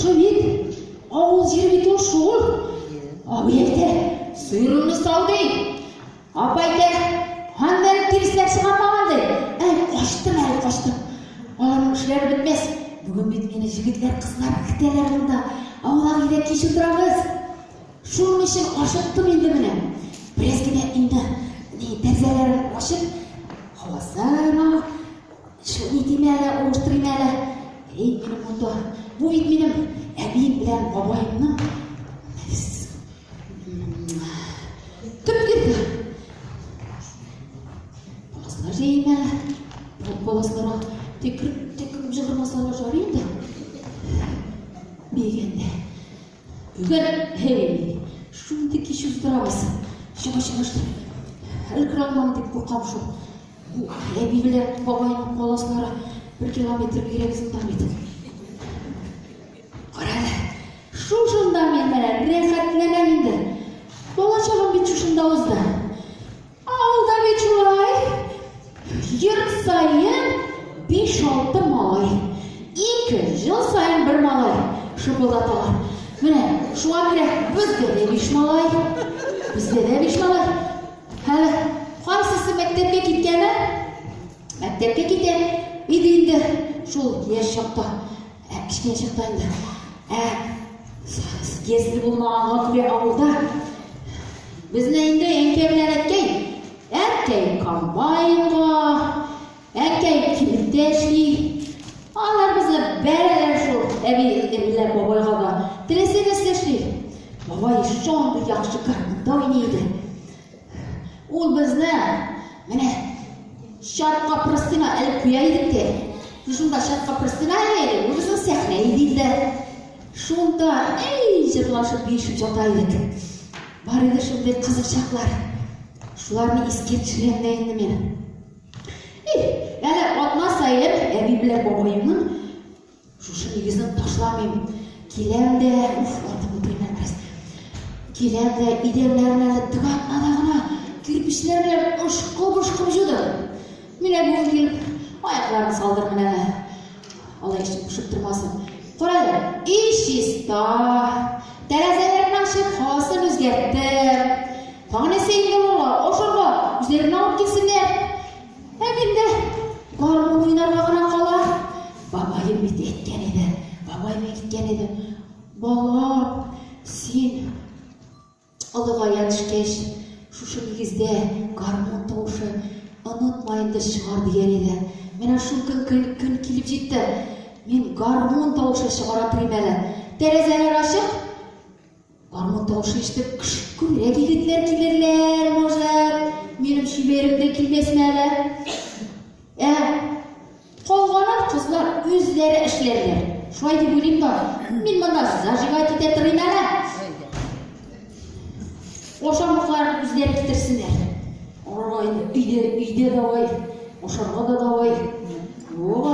Ошо бит, ауыл жер бит ошол. Ал ерте, сыйрыңны сал дейт. Апайда, андай кирислер чыгамагандай. Коштум. Алардын иштери бүтмес. Бүгүн бит мени жигитлер, кыздар күтөлөр мында. Ауылга кире кеш отурабыз. Шунун ишин ашыттым энди менен. Бирезгине инде терезелерин ачып, хавасына нитимеле, оштуримеле. Менин мында, бу бит менин әбиим билен бабайымдын түп кирди. Баласына жеймеле, баласына текирип жыгырмасына жарыйм да. Бегенде. Бүгін, шунды кеш уздырабыз. Шыға. Ілкірамам деп қорқам шоқ. Әби білер бабайының қоласылары 1 километр беремізін дамайды. Қарады, шушында мен рехатленем енді. Болашағым бет шушында ұзды. Ауылда бет шулай. Ер сайын 5-6 малай. 2 жыл сайын 1 малай. Шыпылдаталар. Міне, шуа керек, бізде де 5 малай. Әлі, қайсысы мектепке кеткені? Мектепке кеткен. Енді шул еш шақта, кішкен шақта енді. Кезілі болмағанға күре ауылда. Біздің енді әнке білер әткей. Әткей комбайнға, әткей кілттешки. Алар бізді бәрелер шул әбілер бабайға да. Тілесе дестешли. Бабай шонды яқшы қармында ойнейді. Ол бізді, міне, шатқа прыстына әліп қойайдық де. Шунда шатқа прыстына әлейді, ол біздің сәхне едейді. Шунда, жырлашып бейшіп жатайдық. Бар еді шунда қызық шақлар. Шуларны ескертшілерді енді мен. Әлі отна сайып, әбиблер бабайымның шушы негізін ташламайым. Келемді, ортым өтірмен біріз. Келемді, идемлерін әлі дұғатна дағына. Кирпичлерle ышқып жүді. Мен бүгін келіп, аяқларын салдырмын әлі. Алай ішіп күшіп тұрмасын. Құрайды, чиста. Тәрәзелерін ашып, хавасын өзгерттім. Тағын есейінді олға, ошырға, өздерін алып келсіңдер. Әменде, гармон ойнарға ғана қала. Бабайым бет еткен еді. Бабайым еткен еді. Бала, сен ұлыға ятышкеш. Шушы негізде гармон таушы ұнытмайынды шығар деген еді. Мен ашу күн келіп жетті. Мен гармон таушы шығара тұрмелі. Терезелер ашық. Гармон таушы ештіп күрек егетлер келерлер, может. Менің шүберімді келмесін әлі. Қолғанып қызлар өздері ішлерлер. Шуай деп өлейм да. Мен мұнда зажигать ете тұрайым әлі. Ошамықларын өздері кітірсіндер. Орға үйде давай, ошарға да давай. Оға